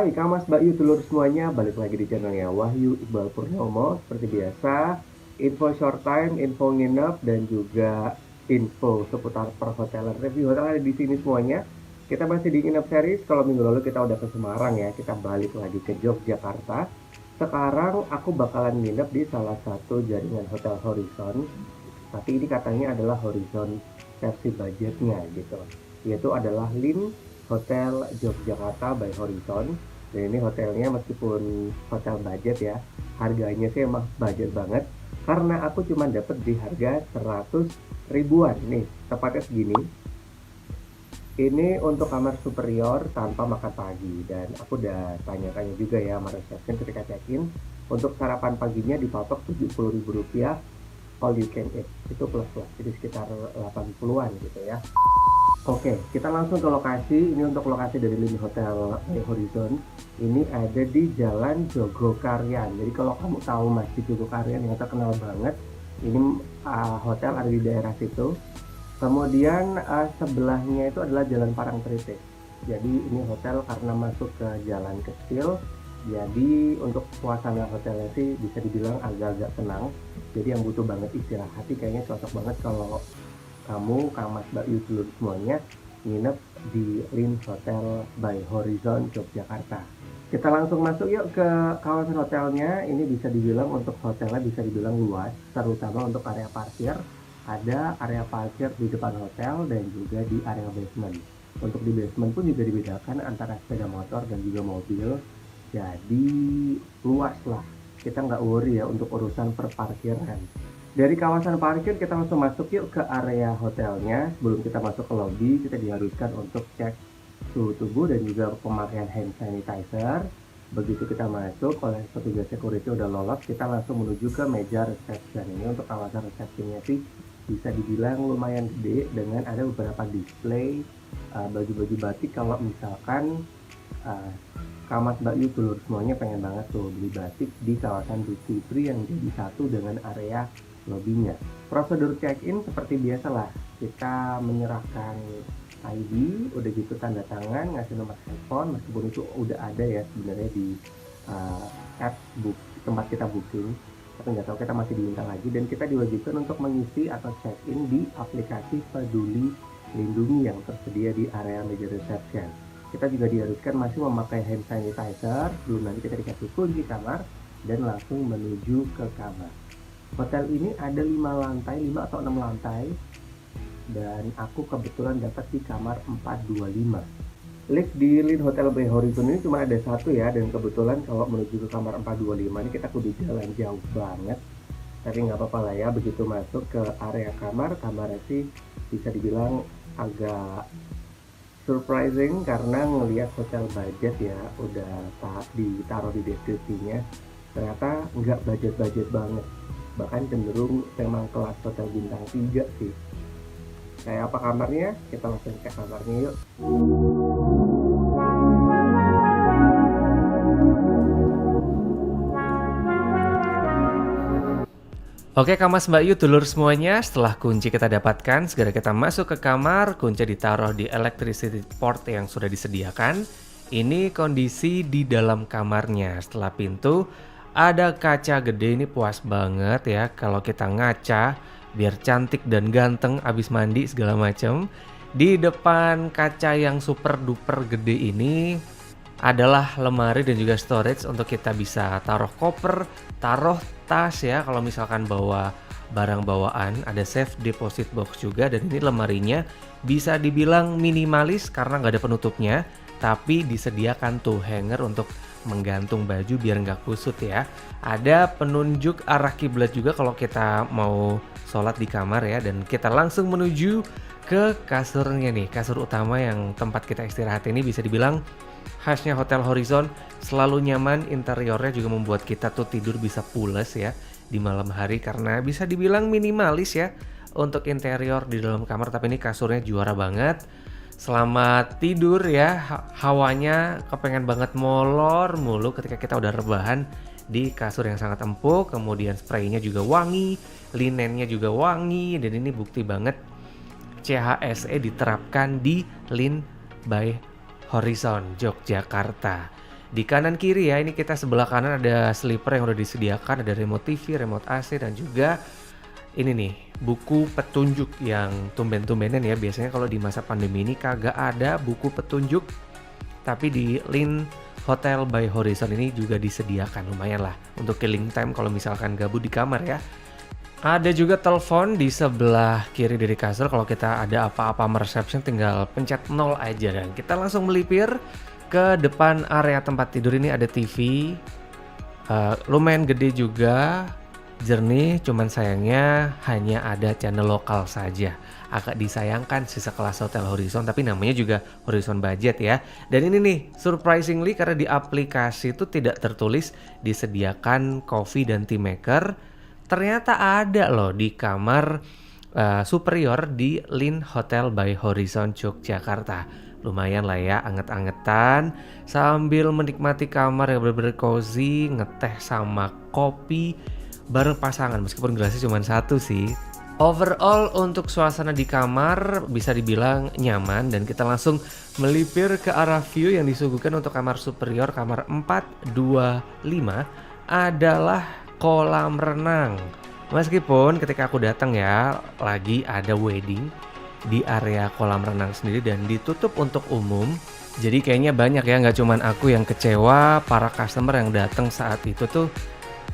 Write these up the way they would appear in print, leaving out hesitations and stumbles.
Hai Kamas Mbak Yu dulur semuanya, balik lagi di channelnya Wahyu Iqbal Purnomo. Seperti biasa, info short time, info nginep, dan juga info seputar perhotelan review hotel ada di sini semuanya. Kita masih di nginep series, kalau minggu lalu kita udah ke Semarang ya, kita balik lagi ke Yogyakarta. Sekarang aku bakalan nginep di salah satu jaringan hotel Horizon, tapi ini katanya adalah Horizon versi budgetnya gitu, yaitu adalah Lin Hotel Yogyakarta by Horizon. Dan ini hotelnya meskipun hotel budget ya, harganya sih emang budget banget karena aku cuma dapet di harga 100 ribuan nih, tepatnya segini. Ini untuk kamar superior tanpa makan pagi, dan aku udah tanya-tanya juga ya sama resepsi ketika check-in. Untuk sarapan paginya dipatok 70 ribu rupiah, all you can eat, itu plus-plus, jadi sekitar 80-an gitu ya. Oke, kita langsung ke lokasi. Ini untuk lokasi dari Lin Hotel by Horizon. Ini ada di Jalan Jogokarian. Jadi kalau kamu tahu Masjid Jogokarian yang terkenal banget, ini hotel ada di daerah situ. Kemudian sebelahnya itu adalah Jalan Parangtritis. Jadi ini hotel karena masuk ke jalan kecil, jadi untuk suasana hotelnya sih bisa dibilang agak-agak tenang. Jadi yang butuh banget istirahat kayaknya cocok banget kalau kamu, Kang Mas, Mbak Yu dulu semuanya nginep di Lin Hotel by Horizon Yogyakarta. Kita langsung masuk yuk ke kawasan hotelnya. Ini bisa dibilang untuk hotelnya bisa dibilang luas, terutama untuk area parkir. Ada area parkir di depan hotel dan juga di area basement. Untuk di basement pun juga dibedakan antara sepeda motor dan juga mobil. Jadi luas lah. Kita nggak worry ya untuk urusan perparkiran. Dari kawasan parkir kita langsung masuk yuk ke area hotelnya. Sebelum kita masuk ke lobby, kita diharuskan untuk cek suhu tubuh dan juga pemakaian hand sanitizer. Begitu kita masuk, oleh petugas security udah lolos, kita langsung menuju ke meja reception. Ini untuk kawasan receptionnya sih bisa dibilang lumayan gede dengan ada beberapa display baju-baju batik. Kalau misalkan Kamas Mbak Yu dulur semuanya pengen banget tuh beli batik di kawasan Duty Free yang jadi satu dengan area lobbynya. Prosedur check-in seperti biasa lah, kita menyerahkan ID, udah gitu tanda tangan, ngasih nomor handphone, meskipun itu udah ada ya sebenarnya di app book tempat kita booking, tapi nggak tahu kita masih diminta lagi. Dan kita diwajibkan untuk mengisi atau check-in di aplikasi Peduli Lindungi yang tersedia di area meja reception. Kita juga diharuskan masih memakai hand sanitizer. Belum nanti kita dikasih kunci kamar dan langsung menuju ke kamar. Hotel ini ada 5 lantai, 5 atau 6 lantai, dan aku kebetulan dapat di kamar 425. Lift di Lin Hotel by Horizon ini cuma ada satu ya, dan kebetulan kalau menuju ke kamar 425 ini kita kudu jalan jauh banget. Tapi nggak apa-apa lah ya, begitu masuk ke area kamarnya sih bisa dibilang agak surprising karena ngelihat hotel budget ya, udah ditaruh di deskripsinya. Ternyata nggak budget-budget banget, bahkan cenderung memang kelas hotel bintang 3 sih. Kayak apa kamarnya? Kita langsung cek kamarnya yuk. Oke Kamas Mbak Yu dulur semuanya, setelah kunci kita dapatkan, segera kita masuk ke kamar. Kunci ditaruh di electricity port yang sudah disediakan. Ini kondisi di dalam kamarnya. Setelah pintu ada kaca gede, ini puas banget ya kalau kita ngaca biar cantik dan ganteng abis mandi segala macam. Di depan kaca yang super duper gede ini adalah lemari dan juga storage untuk kita bisa taruh koper, taruh tas ya kalau misalkan bawa barang bawaan. Ada safe deposit box juga, dan ini lemarinya bisa dibilang minimalis karena nggak ada penutupnya, tapi disediakan tuh hanger untuk menggantung baju biar nggak kusut ya. Ada penunjuk arah kiblat juga kalau kita mau sholat di kamar ya, dan kita langsung menuju ke kasurnya nih, kasur utama yang tempat kita istirahat. Ini bisa dibilang khasnya Hotel Horizon, selalu nyaman, interiornya juga membuat kita tuh tidur bisa pules ya di malam hari karena bisa dibilang minimalis ya untuk interior di dalam kamar. Tapi ini kasurnya juara banget. Selamat tidur ya, hawanya kepengen banget molor mulu ketika kita udah rebahan di kasur yang sangat empuk. Kemudian spraynya juga wangi, linennya juga wangi, dan ini bukti banget CHSE diterapkan di Lin by Horizon Yogyakarta. Di kanan kiri ya, ini kita sebelah kanan ada sleeper yang udah disediakan, ada remote TV, remote AC, dan juga ini nih, buku petunjuk yang tumben-tumbenan ya. Biasanya kalau di masa pandemi ini kagak ada buku petunjuk, tapi di Lin Hotel by Horizon ini juga disediakan, lumayan lah untuk killing time kalau misalkan gabut di kamar ya. Ada juga telepon di sebelah kiri dari kasur, kalau kita ada apa-apa meresepsi tinggal pencet 0 aja dan kita langsung melipir ke depan area tempat tidur. Ini ada TV, lumayan gede juga, jernih, cuman sayangnya hanya ada channel lokal saja. Agak disayangkan sih sekelas Hotel Horizon, tapi namanya juga Horizon Budget ya. Dan ini nih, surprisingly karena di aplikasi itu tidak tertulis disediakan coffee dan tea maker, ternyata ada loh di kamar superior di Lin Hotel by Horizon Yogyakarta. Lumayan lah ya, anget-angetan sambil menikmati kamar yang bener-bener cozy, ngeteh sama kopi bareng pasangan, meskipun gelasnya cuma satu sih. Overall untuk suasana di kamar bisa dibilang nyaman dan kita langsung melipir ke arah view yang disuguhkan untuk kamar superior, kamar 425 adalah kolam renang. Meskipun ketika aku datang ya lagi ada wedding di area kolam renang sendiri dan ditutup untuk umum. Jadi kayaknya banyak ya, nggak cuman aku yang kecewa, para customer yang datang saat itu tuh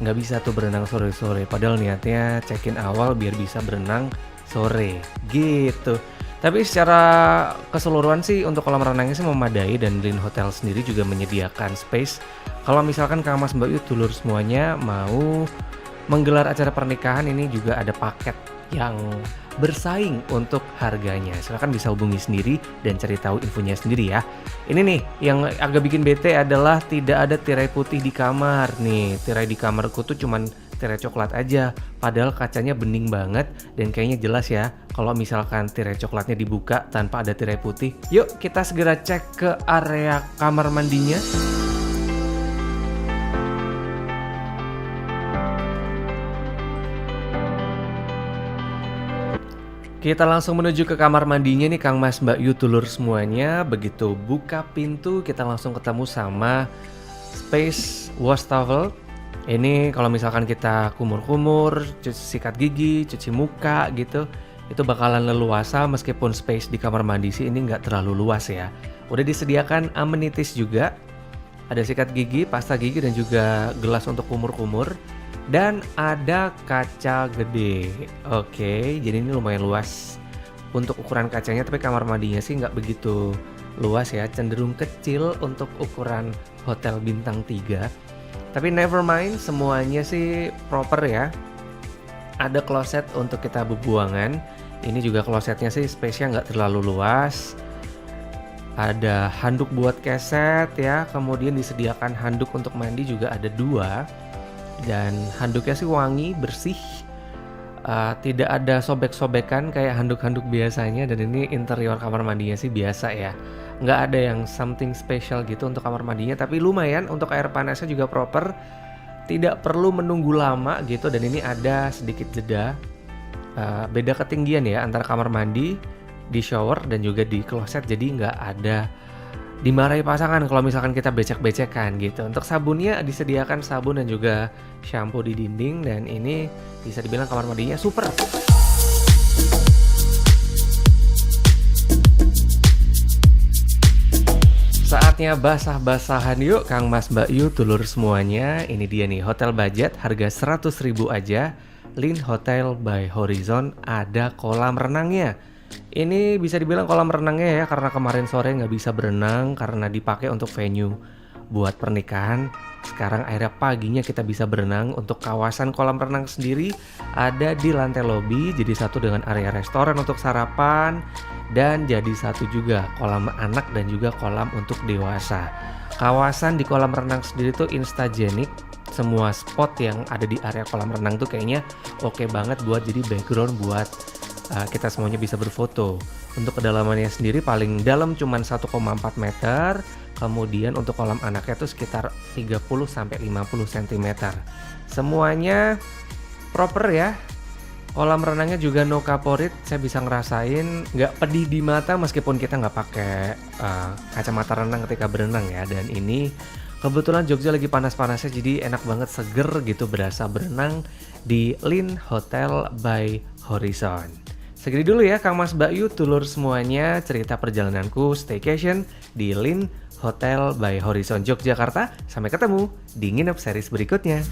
nggak bisa tuh berenang sore-sore, padahal niatnya check-in awal biar bisa berenang sore gitu. Tapi secara keseluruhan sih untuk kolam renangnya sih memadai dan Lin Hotel sendiri juga menyediakan space. Kalau misalkan Kang Mas Mbak Yu dulur semuanya mau menggelar acara pernikahan, ini juga ada paket yang bersaing untuk harganya. Silakan bisa hubungi sendiri dan cari tahu infonya sendiri ya. Ini nih yang agak bikin bete adalah tidak ada tirai putih di kamar. Nih, tirai di kamarku tuh cuman tirai coklat aja, padahal kacanya bening banget dan kayaknya jelas ya kalau misalkan tirai coklatnya dibuka tanpa ada tirai putih. Yuk kita segera cek ke area kamar mandinya. Kita langsung menuju ke kamar mandinya nih Kang Mas Mbak Yu dulur semuanya. Begitu buka pintu kita langsung ketemu sama space wastafel. Ini kalau misalkan kita kumur-kumur, sikat gigi, cuci muka gitu, itu bakalan leluasa meskipun space di kamar mandi sih ini nggak terlalu luas ya. Udah disediakan amenities juga, ada sikat gigi, pasta gigi dan juga gelas untuk kumur-kumur. Dan ada kaca gede. Oke, jadi ini lumayan luas untuk ukuran kacanya, tapi kamar mandinya sih nggak begitu luas ya, cenderung kecil untuk ukuran hotel bintang 3. Tapi never mind, semuanya sih proper ya. Ada kloset untuk kita bubuangan. Ini juga klosetnya sih space-nya nggak terlalu luas. Ada handuk buat keset ya, kemudian disediakan handuk untuk mandi juga ada 2. Dan handuknya sih wangi, bersih, tidak ada sobek-sobekan kayak handuk-handuk biasanya. Dan ini interior kamar mandinya sih biasa ya, nggak ada yang something special gitu untuk kamar mandinya. Tapi lumayan untuk air panasnya juga proper, tidak perlu menunggu lama gitu. Dan ini ada sedikit jeda, beda ketinggian ya antara kamar mandi, di shower dan juga di kloset. Jadi nggak ada dimarahi pasangan kalau misalkan kita becek-becekan gitu. Untuk sabunnya disediakan sabun dan juga shampoo di dinding, dan ini bisa dibilang kamar mandinya super. Saatnya basah-basahan yuk Kang Mas Mbak Yu dulur semuanya. Ini dia nih hotel budget harga 100.000 aja, Lin Hotel by Horizon, ada kolam renangnya. Ini bisa dibilang kolam renangnya ya, karena kemarin sore nggak bisa berenang karena dipakai untuk venue buat pernikahan. Sekarang akhirnya paginya kita bisa berenang. Untuk kawasan kolam renang sendiri ada di lantai lobi, jadi satu dengan area restoran untuk sarapan, dan jadi satu juga kolam anak dan juga kolam untuk dewasa. Kawasan di kolam renang sendiri tuh instagenik. Semua spot yang ada di area kolam renang tuh kayaknya oke banget buat jadi background buat kita semuanya bisa berfoto. Untuk kedalamannya sendiri paling dalam cuma 1,4 meter. Kemudian untuk kolam anaknya itu sekitar 30-50 cm. Semuanya proper ya. Kolam renangnya juga no kaporit. Saya bisa ngerasain nggak pedih di mata meskipun kita nggak pakai kacamata renang ketika berenang ya. Dan ini Kebetulan Jogja lagi panas-panasnya, jadi enak banget, seger gitu, berasa berenang di Lin Hotel by Horizon. Segini dulu ya Kang Mas Mbak Yu, dulur semuanya, cerita perjalananku staycation di Lin Hotel by Horizon Yogyakarta. Sampai ketemu di Nginep series berikutnya.